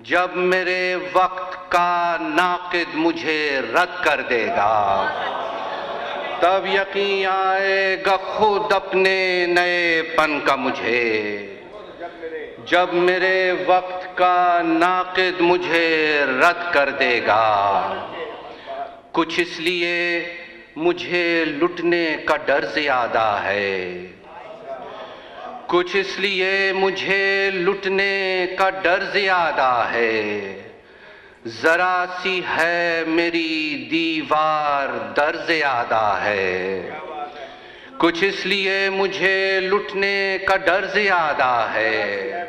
جب میرے وقت کا ناقد مجھے رد کر دے گا، تب یقین آئے گا خود اپنے نئے پن کا مجھے۔ جب میرے وقت کا ناقد مجھے رد کر دے گا، کچھ اس لیے مجھے لٹنے کا ڈر زیادہ ہے، کچھ اس لیے مجھے لٹنے کا ڈر زیادہ ہے، ذرا سی ہے میری دیوار در زیادہ ہے، کچھ اس لیے مجھے لٹنے کا ڈر زیادہ ہے،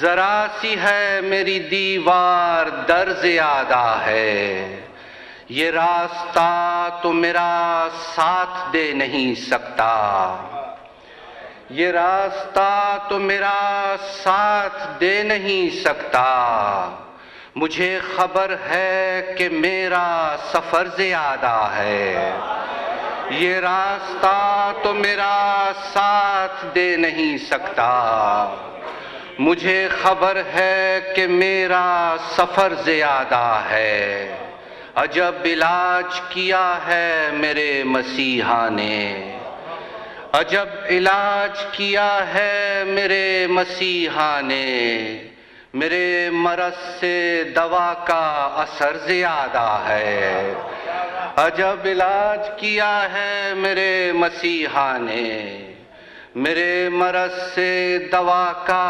ذرا سی ہے میری دیوار در زیادہ ہے، یہ راستہ تو میرا ساتھ دے نہیں سکتا، یہ راستہ تو میرا ساتھ دے نہیں سکتا، مجھے خبر ہے کہ میرا سفر زیادہ ہے، یہ راستہ تو میرا ساتھ دے نہیں سکتا، مجھے خبر ہے کہ میرا سفر زیادہ ہے، عجب علاج کیا ہے میرے مسیحا نے، عجب علاج کیا ہے میرے مسیحا نے، میرے مرض سے دوا کا اثر زیادہ ہے، عجب علاج کیا ہے میرے مسیحا نے، میرے مرض سے دوا کا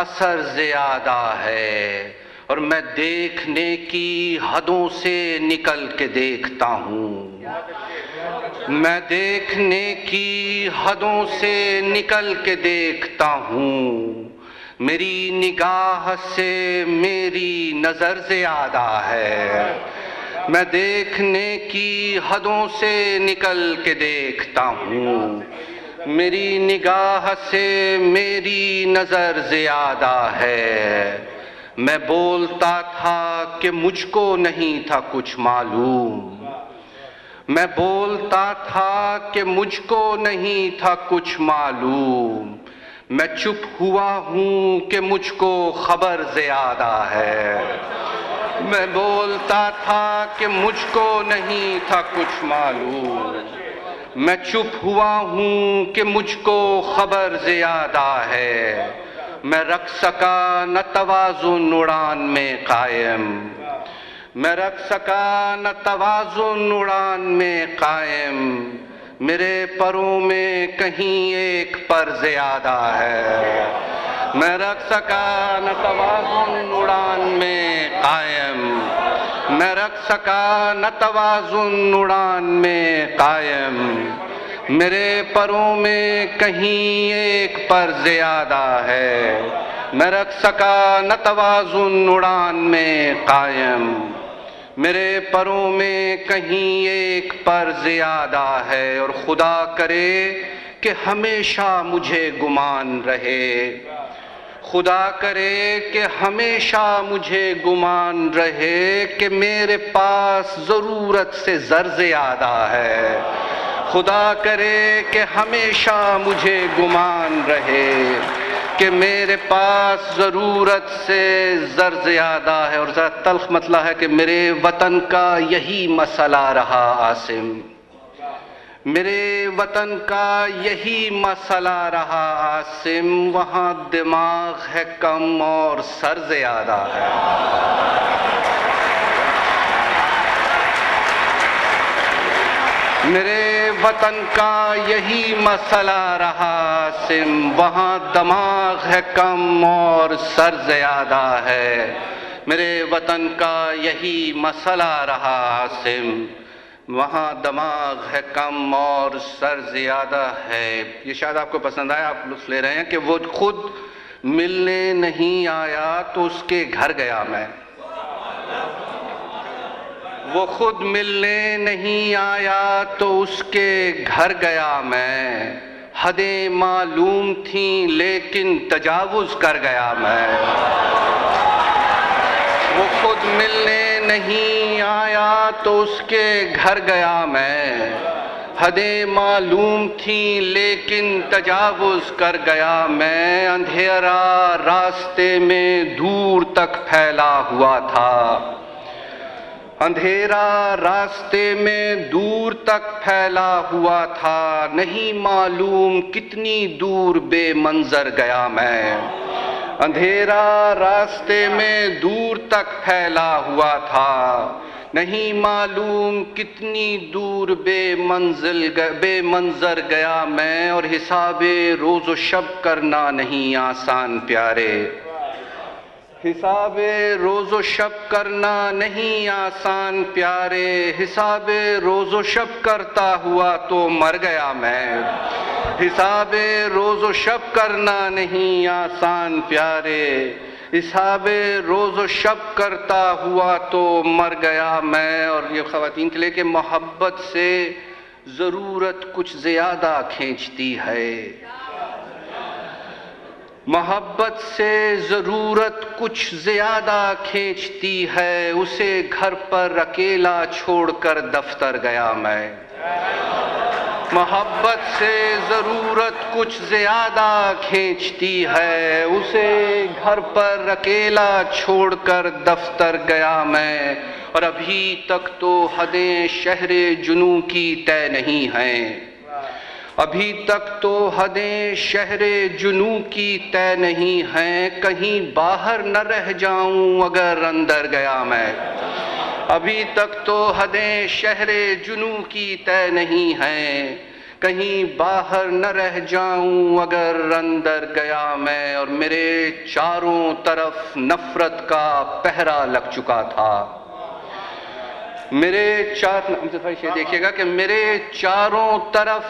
اثر زیادہ ہے، اور میں دیکھنے کی حدوں سے نکل کے دیکھتا ہوں، میں دیکھنے کی حدوں سے نکل کے دیکھتا ہوں، میری نگاہ سے میری نظر زیادہ ہے، میں دیکھنے کی حدوں سے نکل کے دیکھتا ہوں، میری نگاہ سے میری نظر زیادہ ہے، میں بولتا تھا کہ مجھ کو نہیں تھا کچھ معلوم، میں بولتا تھا کہ مجھ کو نہیں تھا کچھ معلوم، میں چپ ہوا ہوں کہ مجھ کو خبر زیادہ ہے، میں بولتا تھا کہ مجھ کو نہیں تھا کچھ معلوم، میں چپ ہوا ہوں کہ مجھ کو خبر زیادہ ہے، میں رکھ سکا نہ توازن اڑان میں قائم، میں رکھ سکا نہ توازن اڑان میں قائم، میرے پروں میں کہیں ایک پر زیادہ ہے، میں رکھ سکا نہ توازن اڑان میں قائم، میں رکھ سکا نہ توازن اڑان میں قائم، میرے پروں میں کہیں ایک پر زیادہ ہے، میں رکھ سکا نہ توازن اڑان میں قائم، میرے پروں میں کہیں ایک پر زیادہ ہے، اور خدا کرے کہ ہمیشہ مجھے گمان رہے، خدا کرے کہ ہمیشہ مجھے گمان رہے کہ میرے پاس ضرورت سے زر زیادہ ہے، خدا کرے کہ ہمیشہ مجھے گمان رہے کہ میرے پاس ضرورت سے زر زیادہ ہے، اور ذرا تلخ مسئلہ ہے کہ میرے وطن کا یہی مسئلہ رہا عاصم، میرے وطن کا یہی مسئلہ رہا عاصم، وہاں دماغ ہے کم اور سر زیادہ ہے، میرے وطن کا یہی مسئلہ رہا عاصم، وہاں دماغ ہے کم اور سر زیادہ ہے، میرے وطن کا یہی مسئلہ رہا عاصم، وہاں دماغ ہے کم اور سر زیادہ ہے۔ یہ شاید آپ کو پسند آیا، آپ لطف لے رہے ہیں کہ وہ خود ملنے نہیں آیا تو اس کے گھر گیا میں، وہ خود ملنے نہیں آیا تو اس کے گھر گیا میں، حدیں معلوم تھیں لیکن تجاوز کر گیا میں، وہ خود ملنے نہیں آیا تو اس کے گھر گیا میں، حدیں معلوم تھیں لیکن تجاوز کر گیا میں، اندھیرا راستے میں دور تک پھیلا ہوا تھا، اندھیرا راستے میں دور تک پھیلا ہوا تھا، نہیں معلوم کتنی دور بے منظر گیا میں، اندھیرا راستے میں دور تک پھیلا ہوا تھا، نہیں معلوم کتنی دور بے منظر گیا میں، اور حساب روز و شب کرنا نہیں آسان پیارے، حساب روز و شب کرنا نہیں آسان پیارے، حساب روز و شب کرتا ہوا تو مر گیا میں، حساب روز و شب کرنا نہیں آسان پیارے، حساب روز و شب کرتا ہوا تو مر گیا میں۔ اور یہ خواتین کے لیے کہ محبت سے ضرورت کچھ زیادہ کھینچتی ہے، محبت سے ضرورت کچھ زیادہ کھینچتی ہے، اسے گھر پر اکیلا چھوڑ کر دفتر گیا میں، محبت سے ضرورت کچھ زیادہ کھینچتی ہے، اسے گھر پر اکیلا چھوڑ کر دفتر گیا میں، اور ابھی تک تو حدیں شہر جنوں کی طے نہیں ہیں، ابھی تک تو حدیں شہر جنوں کی طے نہیں ہیں، کہیں باہر نہ رہ جاؤں اگر اندر گیا میں، ابھی تک تو حدیں شہر جنوں کی طے نہیں ہیں، کہیں باہر نہ رہ جاؤں اگر اندر گیا میں، اور میرے چاروں طرف نفرت کا پہرا لگ چکا تھا، میرے دیکھیے گا کہ میرے چاروں طرف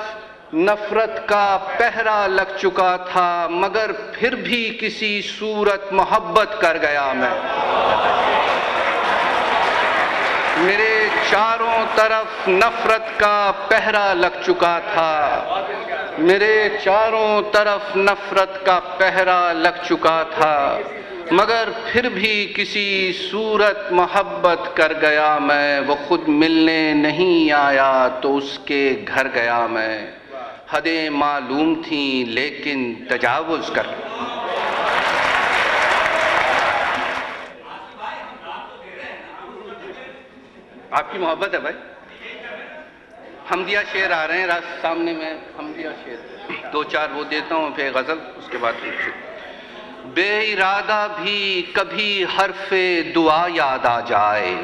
نفرت کا پہرا لگ چکا تھا، مگر پھر بھی کسی صورت محبت کر گیا میں، میرے چاروں طرف نفرت کا پہرا لگ چکا تھا، میرے چاروں طرف نفرت کا پہرا لگ چکا تھا، مگر پھر بھی کسی صورت محبت کر گیا میں، وہ خود ملنے نہیں آیا تو اس کے گھر گیا میں، حدیں معلوم تھیں لیکن تجاوز کر گیا۔ آپ کی محبت ہے بھائی، حمدیہ شعر آ رہے ہیں راست سامنے میں، حمدیہ شعر دو چار وہ دیتا ہوں، پھر غزل، اس کے بعد بے ارادہ بھی کبھی حرف دعا یاد آ جائے،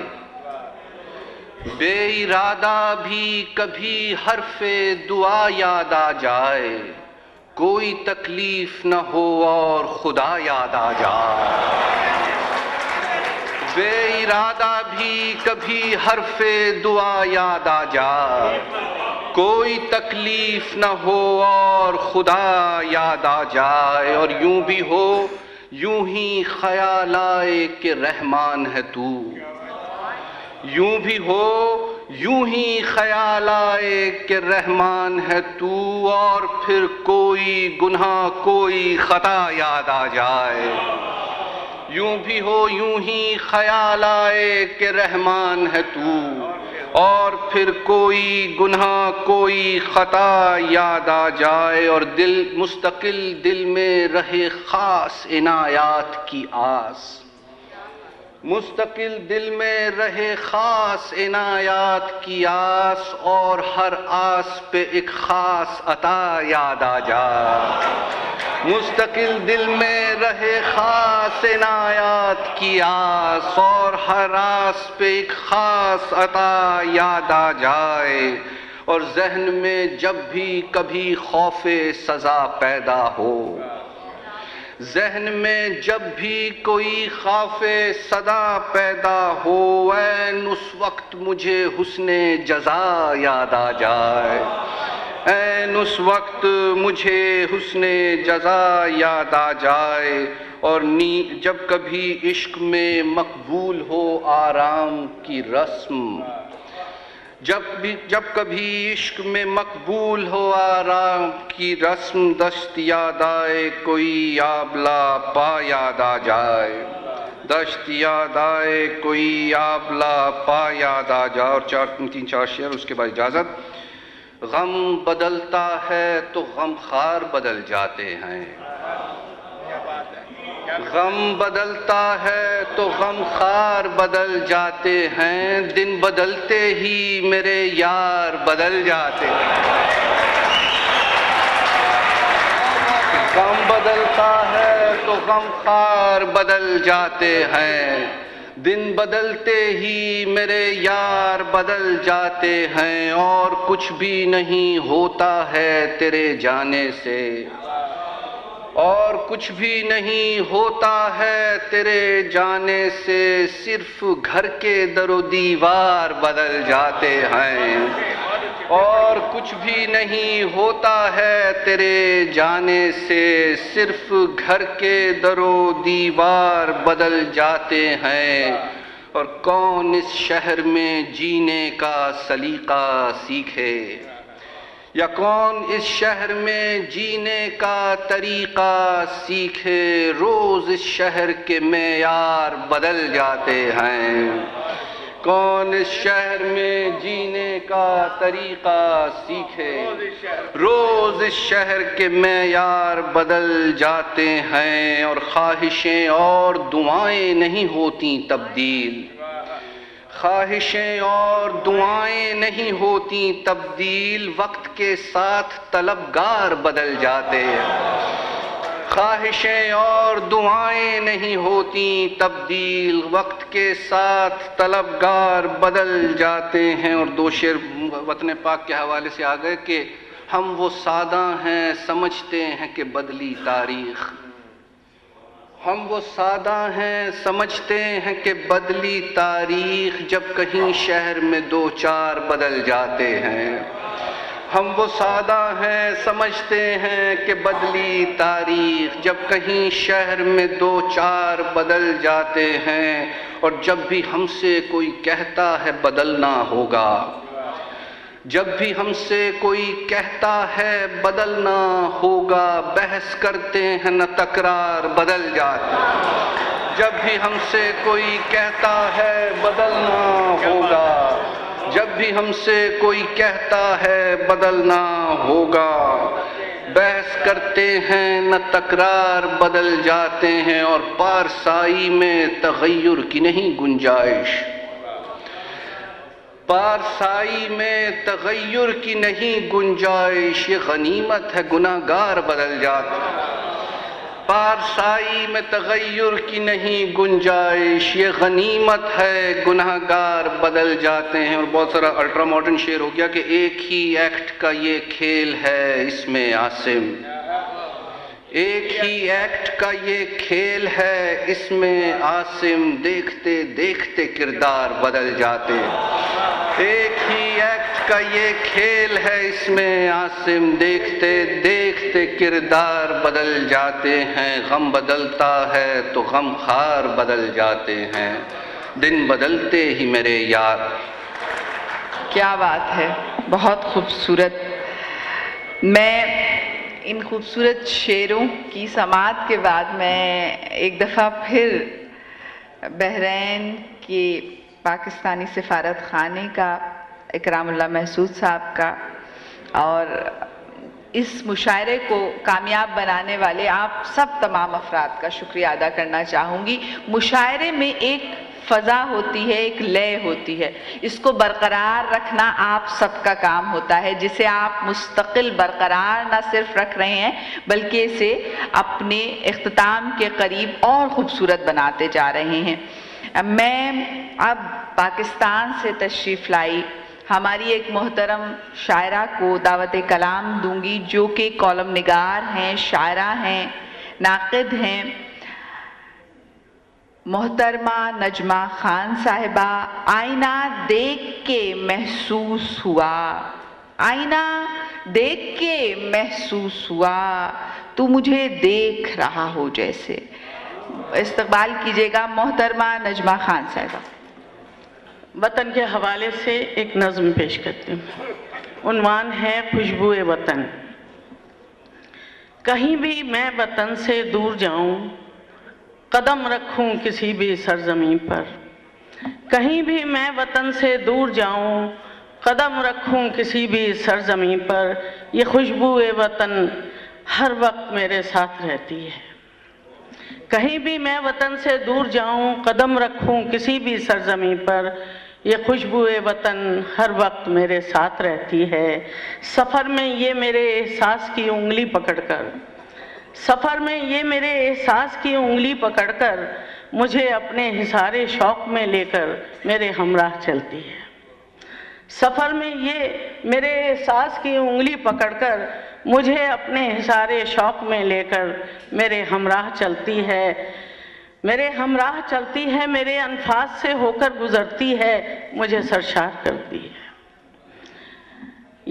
بے ارادہ بھی کبھی حرف دعا یاد آ جائے، کوئی تکلیف نہ ہو اور خدا یاد آ جائے، بے ارادہ بھی کبھی حرف دعا یاد آ جائے، کوئی تکلیف نہ ہو اور خدا یاد آ جائے، اور یوں بھی ہو یوں ہی خیال آئے کہ رحمان ہے تو، یوں بھی ہو یوں ہی خیال آئے کہ رحمان ہے تو، اور پھر کوئی گناہ کوئی خطا یاد آ جائے، یوں بھی ہو یوں ہی خیال آئے کہ رحمان ہے تو، اور پھر کوئی گناہ کوئی خطا یاد آ جائے، اور مستقل دل میں رہے خاص عنایات کی آس، مستقل دل میں رہے خاص عنایات کی آس، اور ہر آس پہ ایک خاص عطا یاد آ جائے، مستقل دل میں رہے خاص عنایات کی آس، اور ہر آس پہ ایک خاص عطا یاد آ جائے، اور ذہن میں جب بھی کبھی خوف سزا پیدا ہو، ذہن میں جب بھی کوئی خوف سزا پیدا ہو، عین اس وقت مجھے حسن جزا یاد آ جائے، عین اس وقت مجھے حسن جزا یاد آ جائے، اور جب کبھی عشق میں مقبول ہو آرام کی رسم، جب کبھی عشق میں مقبول ہو آرام کی رسم، دست یاد آئے کوئی آبلہ پا یاد آ جائے، دست یاد آئے کوئی آبلہ پا یاد آ جائے، اور تین چار شعر اس کے بعد اجازت۔ غم بدلتا ہے تو غم خار بدل جاتے ہیں، غم بدلتا ہے تو غم خار بدل جاتے ہیں، دن بدلتے ہی میرے یار بدل جاتے ہیں۔ غم بدلتا ہے تو غم خار بدل جاتے ہیں، دن بدلتے ہی میرے یار بدل جاتے ہیں، اور کچھ بھی نہیں ہوتا ہے تیرے جانے سے، اور کچھ بھی نہیں ہوتا ہے تیرے جانے سے، صرف گھر کے در و دیوار بدل جاتے ہیں، اور کچھ بھی نہیں ہوتا ہے تیرے جانے سے، صرف گھر کے در و دیوار بدل جاتے ہیں، اور کون اس شہر میں جینے کا سلیقہ سیکھے، یا کون اس شہر میں جینے کا طریقہ سیکھے، روز اس شہر کے معیار بدل جاتے ہیں، کون اس شہر میں جینے کا طریقہ سیکھے، روز اس شہر کے معیار بدل جاتے ہیں، اور خواہشیں اور دعائیں نہیں ہوتی تبدیل، خواہشیں اور دعائیں نہیں ہوتی تبدیل، وقت کے ساتھ طلبگار بدل جاتے ہیں، خواہشیں اور دعائیں نہیں ہوتی تبدیل، وقت کے ساتھ طلبگار بدل جاتے ہیں۔ اور دو شعر وطن پاک کے حوالے سے آ گئے کہ ہم وہ سادہ ہیں سمجھتے ہیں کہ بدلی تاریخ، ہم وہ سادہ ہیں سمجھتے ہیں کہ بدلی تاریخ، جب کہیں شہر میں دو چار بدل جاتے ہیں، ہم وہ سادہ ہیں سمجھتے ہیں کہ بدلی تاریخ، جب کہیں شہر میں دو چار بدل جاتے ہیں، اور جب بھی ہم سے کوئی کہتا ہے بدلنا ہوگا، جب بھی ہم سے کوئی کہتا ہے بدلنا ہوگا، بحث کرتے ہیں نہ تکرار بدل جاتے ہیں، جب بھی ہم سے کوئی کہتا ہے بدلنا ہوگا، جب بھی ہم سے کوئی کہتا ہے بدلنا ہوگا، بحث کرتے ہیں نہ تکرار بدل جاتے ہیں، اور پارسائی میں تغیر کی نہیں گنجائش، پارسائی میں تغیر کی نہیں گنجائش، یہ غنیمت ہے گناہگار بدل جاتے ہیں، پارسائی میں تغیر کی نہیں گنجائش، یہ غنیمت ہے گناہگار بدل جاتے ہیں۔ اور بہت سارا الٹرا ماڈرن شعر ہو گیا کہ ایک ہی ایکٹ کا یہ کھیل ہے اس میں عاصم، ایک ہی ایکٹ کا یہ کھیل ہے اس میں عاصم، دیکھتے دیکھتے کردار بدل جاتے ہیں، ایک ہی ایکٹ کا یہ کھیل ہے اس میں عاصم، دیکھتے دیکھتے کردار بدل جاتے ہیں، غم بدلتا ہے تو غم خار بدل جاتے ہیں، دن بدلتے ہی میرے یار۔ کیا بات ہے، بہت خوبصورت۔ میں ان خوبصورت شعروں کی سماعت کے بعد میں ایک دفعہ پھر بحرین کے پاکستانی سفارت خانے کا، اکرام اللہ محسود صاحب کا، اور اس مشاعرے کو کامیاب بنانے والے آپ سب تمام افراد کا شکریہ ادا کرنا چاہوں گی۔ مشاعرے میں ایک فضا ہوتی ہے، ایک لے ہوتی ہے، اس کو برقرار رکھنا آپ سب کا کام ہوتا ہے، جسے آپ مستقل برقرار نہ صرف رکھ رہے ہیں بلکہ اسے اپنے اختتام کے قریب اور خوبصورت بناتے جا رہے ہیں۔ میں اب پاکستان سے تشریف لائی ہماری ایک محترم شاعرہ کو دعوت کلام دوں گی، جو کہ کالم نگار ہیں، شاعرہ ہیں، ناقد ہیں، محترمہ نجمہ خان صاحبہ۔ آئینہ دیکھ کے محسوس ہوا، آئینہ دیکھ کے محسوس ہوا، تو مجھے دیکھ رہا ہو جیسے۔ استقبال کیجیے گا محترمہ نجمہ خان صاحبہ۔ وطن کے حوالے سے ایک نظم پیش کرتی ہوں، عنوان ہے خوشبوئے وطن۔ کہیں بھی میں وطن سے دور جاؤں، قدم رکھوں کسی بھی سرزمین پر، کہیں بھی میں وطن سے دور جاؤں، قدم رکھوں کسی بھی سرزمین پر، یہ خوشبو وطن ہر وقت میرے ساتھ رہتی ہے۔ کہیں بھی میں وطن سے دور جاؤں، قدم رکھوں کسی بھی سرزمین پر، یہ خوشبو وطن ہر وقت میرے ساتھ رہتی ہے۔ سفر میں یہ میرے احساس کی انگلی پکڑ کر، سفر میں یہ میرے احساس کی انگلی پکڑ کر مجھے اپنے حصار شوق میں لے کر میرے ہمراہ چلتی ہے۔ سفر میں یہ میرے احساس کی انگلی پکڑ کر مجھے اپنے حصار شوق میں لے کر میرے ہمراہ چلتی ہے، میرے ہمراہ چلتی ہے، میرے انفاس سے ہو کر گزرتی ہے، مجھے سرشار کرتی ہے۔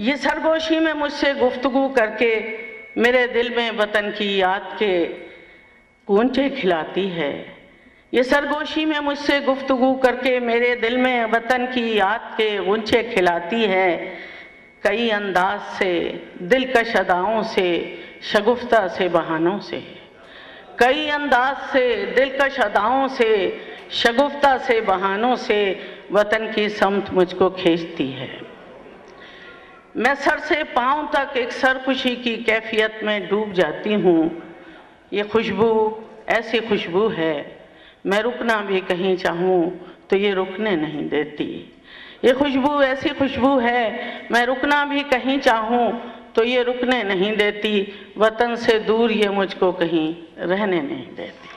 یہ سرگوشی میں مجھ سے گفتگو کر کے میرے دل میں وطن کی یاد کے غنچے کھلاتی ہے۔ یہ سرگوشی میں مجھ سے گفتگو کر کے میرے دل میں وطن کی یاد کے غنچے کھلاتی ہے۔ کئی انداز سے، دلکش اداؤں سے، شگفتہ سے بہانوں سے، کئی انداز سے، دلکش اداؤں سے، شگفتہ سے بہانوں سے وطن کی سمت مجھ کو کھینچتی ہے۔ میں سر سے پاؤں تک ایک سرخوشی کی کیفیت میں ڈوب جاتی ہوں۔ یہ خوشبو ایسی خوشبو ہے، میں رکنا بھی کہیں چاہوں تو یہ رکنے نہیں دیتی۔ یہ خوشبو ایسی خوشبو ہے، میں رکنا بھی کہیں چاہوں تو یہ رکنے نہیں دیتی۔ وطن سے دور یہ مجھ کو کہیں رہنے نہیں دیتی۔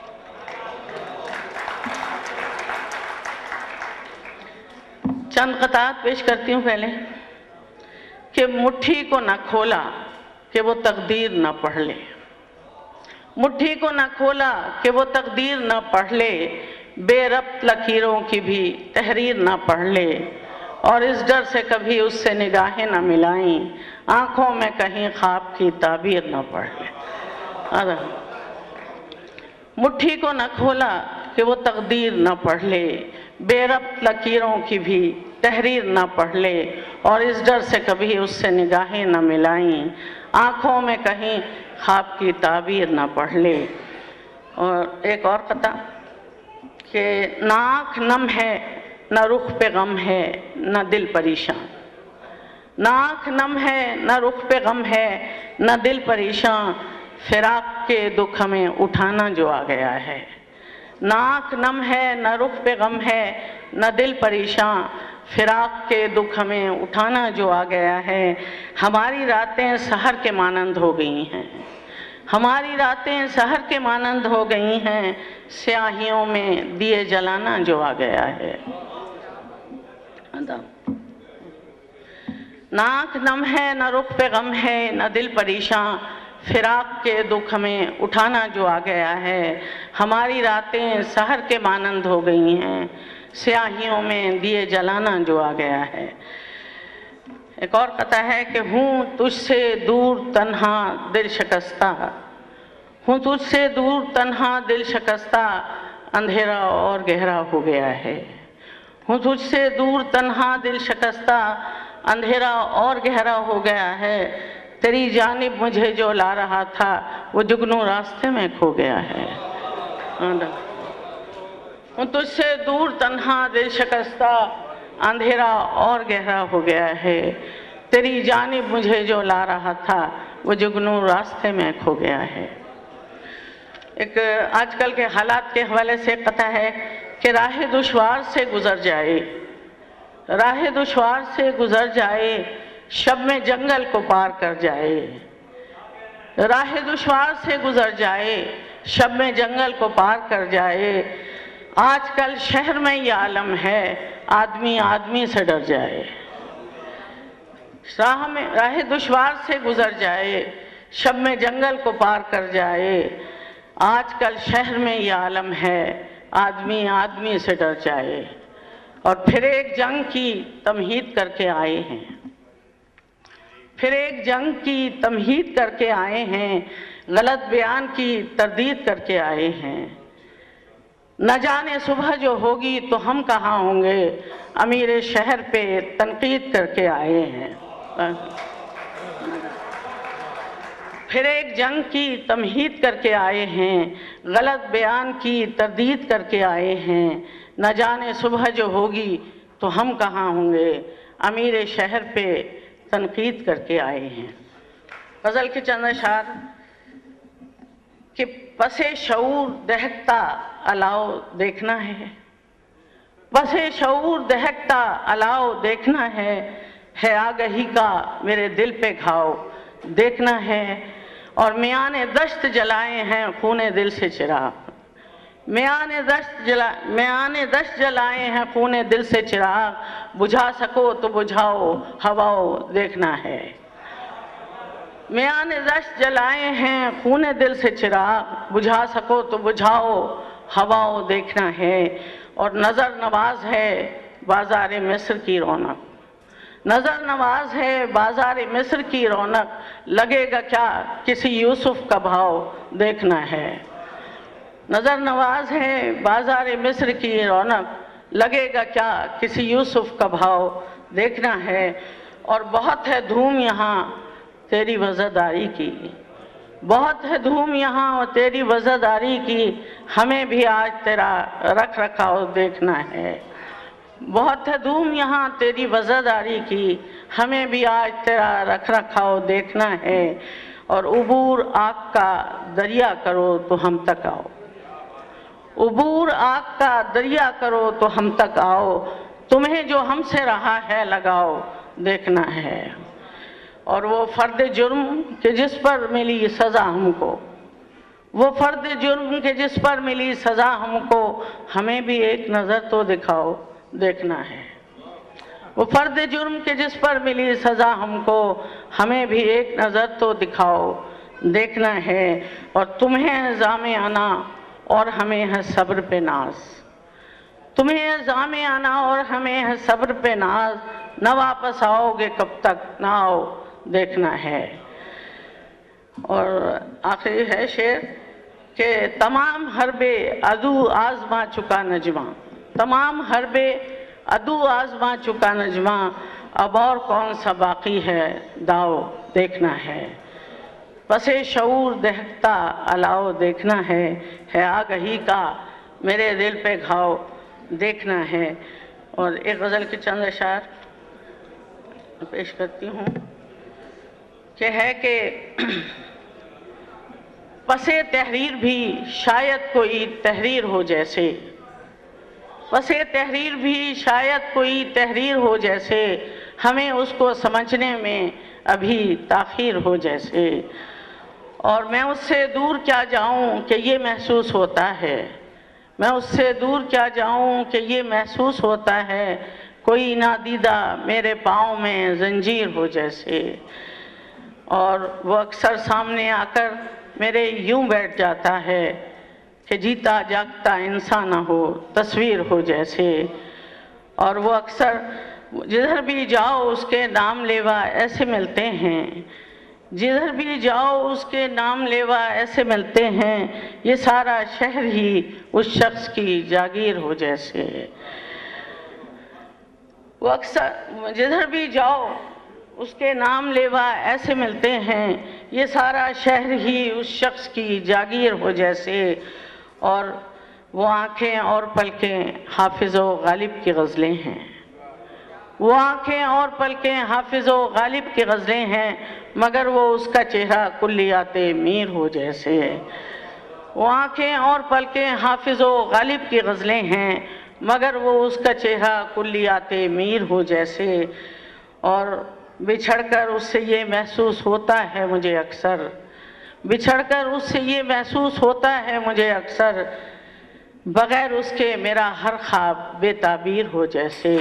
چند قطعات پیش کرتی ہوں پہلے کہ مٹھی کو نہ کھولا کہ وہ تقدیر نہ پڑھ لے، مٹھی کو نہ کھولا کہ وہ تقدیر نہ پڑھ لے، بے ربط لکیروں کی بھی تحریر نہ پڑھ لے، اور اس ڈر سے کبھی اس سے نگاہیں نہ ملائیں، آنکھوں میں کہیں خواب کی تعبیر نہ پڑھ لے۔ مٹھی کو نہ کھولا کہ وہ تقدیر نہ پڑھ لے، بے ربط لکیروں کی بھی تحریر نہ پڑھ لے، اور اس ڈر سے کبھی اس سے نگاہیں نہ ملائیں، آنکھوں میں کہیں خواب کی تعبیر نہ پڑھ لے۔ اور ایک اور قطعہ کہ نہ آنکھ نم ہے، نہ رخ پہ غم ہے، نہ دل پریشان، نہ آنکھ نم ہے، نہ رخ پہ غم ہے، نہ دل پریشان، فراق کے دکھ ہمیں اٹھانا جو آ گیا ہے۔ نہ آنکھ نم ہے، نہ رخ پہ غم ہے، نہ دل پریشان، فراق کے دکھ ہمیں اٹھانا جو آ گیا ہے۔ ہماری راتیں سحر کے مانند ہو گئی ہیں، ہماری راتیں سحر کے مانند ہو گئی ہیں، سیاہیوں میں دیے جلانا جو آ گیا ہے۔ نہ آنکھ نم ہے، نہ رخ پہ غم ہے، نہ دل پریشان، فراق کے دکھ ہمیں اٹھانا جو آ گیا ہے۔ ہماری راتیں سحر کے مانند ہو گئی ہیں، سیاہیوں میں دیے جلانا جو آ گیا ہے۔ ایک اور قطعہ ہے کہ ہوں تجھ سے دور تنہا دل شکستہ، ہوں تجھ سے دور تنہا دل شکستہ، اندھیرا اور گہرا ہو گیا ہے۔ ہوں تجھ سے دور تنہا دل شکستہ، اندھیرا اور گہرا ہو گیا ہے، تیری جانب مجھے جو لا رہا تھا وہ جگنو راستے میں کھو گیا ہے۔ ہوں تجھ سے دور تنہا دل شکستہ، اندھیرا اور گہرا ہو گیا ہے، تیری جانب مجھے جو لا رہا تھا وہ جگنو راستے میں کھو گیا ہے۔ ایک آج کل کے حالات کے حوالے سے قطعہ ہے کہ راہ دشوار سے گزر جائے، راہ دشوار سے گزر جائے، شب میں جنگل کو پار کر جائے، راہ دشوار سے گزر جائے، شب میں جنگل کو پار کر جائے، آج کل شہر میں یہ عالم ہے، آدمی آدمی سے ڈر جائے۔ راہ دشوار سے گزر جائے، شب میں جنگل کو پار کر جائے، آج کل شہر میں یہ عالم ہے، آدمی آدمی سے ڈر جائے۔ اور پھر ایک جنگ کی تمہید کر کے آئے ہیں، پھر ایک جنگ کی تمہید کر کے آئے ہیں، غلط بیان کی تردید کر کے آئے ہیں، نہ جانے صبح جو ہوگی تو ہم کہاں ہوں گے، امیر شہر پہ تنقید کر کے آئے ہیں۔ پھر ایک جنگ کی تمہید کر کے آئے ہیں، غلط بیان کی تردید کر کے آئے ہیں، نہ جانے صبح جو ہوگی تو ہم کہاں ہوں گے، امیر شہر پہ تنقید کر کے آئے ہیں۔ غزل کے چند اشعار کہ پس شعور دہکتا الاؤ دیکھنا ہے، پس شعور دہکتا الاؤ دیکھنا ہے آگہی کا میرے دل پہ گھاؤ دیکھنا ہے، اور میان دشت جلائے ہیں خون دل سے چراغ، میان دشت جلائے ہیں خون دل سے چراغ، بجھا سکو تو بجھاؤ ہواؤ دیکھنا ہے، میان دشت جلائے ہیں خون دل سے چراغ، بجھا سکو تو بجھاؤ ہواؤ دیکھنا ہے، اور نظر نواز ہے بازار مصر کی رونق، نظر نواز ہے بازار مصر کی رونق، لگے گا کیا کسی یوسف کا بھاؤ دیکھنا ہے، نظر نواز ہے بازار مصر کی رونق، لگے گا کیا کسی یوسف کا بھاؤ دیکھنا ہے، اور بہت ہے دھوم یہاں تیری وزاداری کی، بہت ہے دھوم یہاں اور تیری وزاداری کی، ہمیں بھی آج تیرا رکھ رکھاؤ دیکھنا ہے، بہت ہے دھوم یہاں تیری وزاداری کی، ہمیں بھی آج تیرا رکھ رکھاؤ دیکھنا ہے، اور عبور آگ کا دریا کرو تو ہم تک آؤ، عبور آگ کا دریا کرو تو ہم تک آؤ، تمہیں جو ہم سے رہا ہے لگاؤ دیکھنا ہے، اور وہ فرد جرم کہ جس پر ملی سزا ہم کو، وہ فرد جرم کہ جس پر ملی سزا ہم کو، ہمیں بھی ایک نظر تو دکھاؤ دیکھنا ہے، وہ فرد جرم کہ جس پر ملی سزا ہم کو، ہمیں بھی ایک نظر تو دکھاؤ دیکھنا ہے، اور تمہیں الزام انا اور ہمیں ہے صبر پہ ناز، تمہیں الزام انا اور ہمیں ہے صبر پہ ناز، نہ واپس آؤ گے کب تک نہ آؤ دیکھنا ہے، اور آخری ہے شعر کہ تمام حرب عدو آزما چکا نجواں، تمام حرب عدو آزما چکا نجواں، اب اور کون سا باقی ہے داؤ دیکھنا ہے، پس شعور دہکتا الاؤ دیکھنا ہے آگہی کا میرے دل پہ گھاؤ دیکھنا ہے، اور ایک غزل کے چند اشعار پیش کرتی ہوں کہ ہے کہ پس تحریر بھی شاید کوئی تحریر ہو جیسے، پس تحریر بھی شاید کوئی تحریر ہو جیسے، ہمیں اس کو سمجھنے میں ابھی تاخیر ہو جیسے، اور میں اس سے دور کیا جاؤں کہ یہ محسوس ہوتا ہے، میں اس سے دور کیا جاؤں کہ یہ محسوس ہوتا ہے، کوئی نادیدہ میرے پاؤں میں زنجیر ہو جیسے، اور وہ اکثر سامنے آ کر میرے یوں بیٹھ جاتا ہے کہ جیتا جاگتا انسان نہ ہو تصویر ہو جیسے، اور وہ اکثر جدھر بھی جاؤ اس کے نام لیوا ایسے ملتے ہیں، جدھر بھی جاؤ اس کے نام لیوا ایسے ملتے ہیں، یہ سارا شہر ہی اس شخص کی جاگیر ہو جیسے، وہ اکثر جدھر بھی جاؤ اس کے نام لیوا ایسے ملتے ہیں، یہ سارا شہر ہی اس شخص کی جاگیر ہو جیسے، اور وہ آنکھیں اور پلکیں حافظ و غالب کی غزلیں ہیں، وہ آنکھیں اور پلکیں حافظ و غالب کی غزلیں ہیں، مگر وہ اس کا چہرہ کلیات میر ہو جیسے، وہ آنکھیں اور پلکیں حافظ و غالب کی غزلیں ہیں، مگر وہ اس کا چہرہ کلیات میر ہو جیسے، اور بچھڑ کر اس سے یہ محسوس ہوتا ہے مجھے اکثر، بچھڑ کر اس سے یہ محسوس ہوتا ہے مجھے اکثر، بغیر اس کے میرا ہر خواب بے تعبیر ہو جیسے،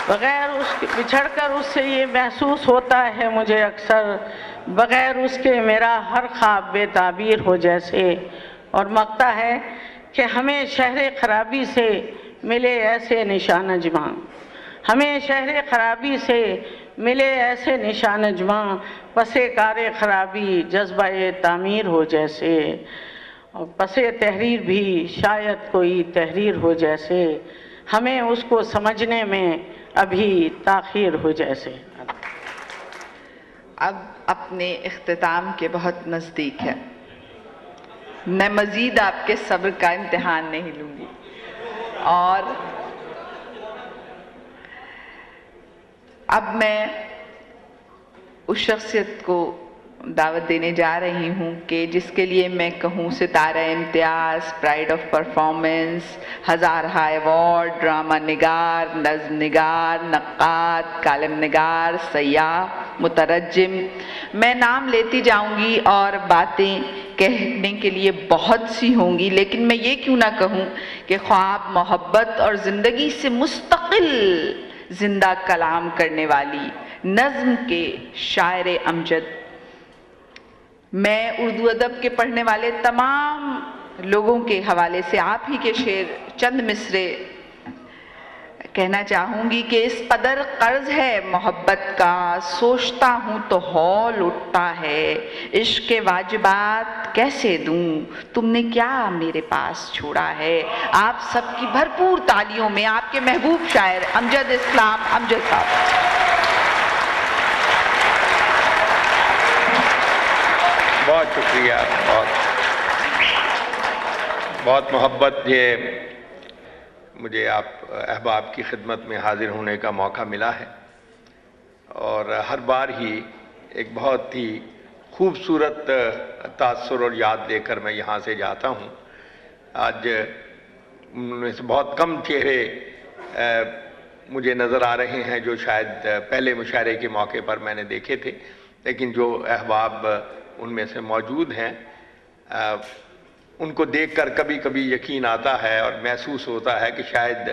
بچھڑ کر اس سے یہ محسوس ہوتا ہے مجھے اکثر، بغیر اس کے میرا ہر خواب بے تعبیر ہو جیسے، اور مقطع ہے کہ ہمیں شہر خرابی سے ملے ایسے نشان جواں، ہمیں شہر خرابی سے ملے ایسے نشان جواں، پس کار خرابی جذبہ تعمیر ہو جیسے، اور پس تحریر بھی شاید کوئی تحریر ہو جیسے، ہمیں اس کو سمجھنے میں ابھی تاخیر ہو جیسے۔ اب اپنے اختتام کے بہت نزدیک ہے، میں مزید آپ کے صبر کا امتحان نہیں لوں گی، اور اب میں اس شخصیت کو دعوت دینے جا رہی ہوں کہ جس کے لیے میں کہوں ستارہ امتیاز، pride of performance, Hazara award, drama نگار، نظم نگار، نقاد، کالم نگار، سیاح، مترجم، میں نام لیتی جاؤں گی اور باتیں کہنے کے لیے بہت سی ہوں گی، لیکن میں یہ کیوں نہ کہوں کہ خواب، محبت اور زندگی سے مستقل زندہ کلام کرنے والی نظم کے شاعر امجد، میں اردو ادب کے پڑھنے والے تمام لوگوں کے حوالے سے آپ ہی کے شعر چند مصرے کہنا چاہوں گی کہ اس قدر قرض ہے محبت کا، سوچتا ہوں تو ہول اٹھتا ہے، عشق کے واجبات کیسے دوں، تم نے کیا میرے پاس چھوڑا ہے۔ آپ سب کی بھرپور تالیوں میں آپ کے محبوب شاعر امجد اسلام امجد صاحب۔ بہت شکریہ، بہت محبت یہ مجھے آپ احباب کی خدمت میں حاضر ہونے کا موقع ملا ہے، اور ہر بار ہی ایک بہت ہی خوبصورت تاثر اور یاد لے کر میں یہاں سے جاتا ہوں۔ آج ان میں سے بہت کم چہرے مجھے نظر آ رہے ہیں جو شاید پہلے مشاعرے کے موقع پر میں نے دیکھے تھے، لیکن جو احباب ان میں سے موجود ہیں ان کو دیکھ کر کبھی کبھی یقین آتا ہے اور محسوس ہوتا ہے کہ شاید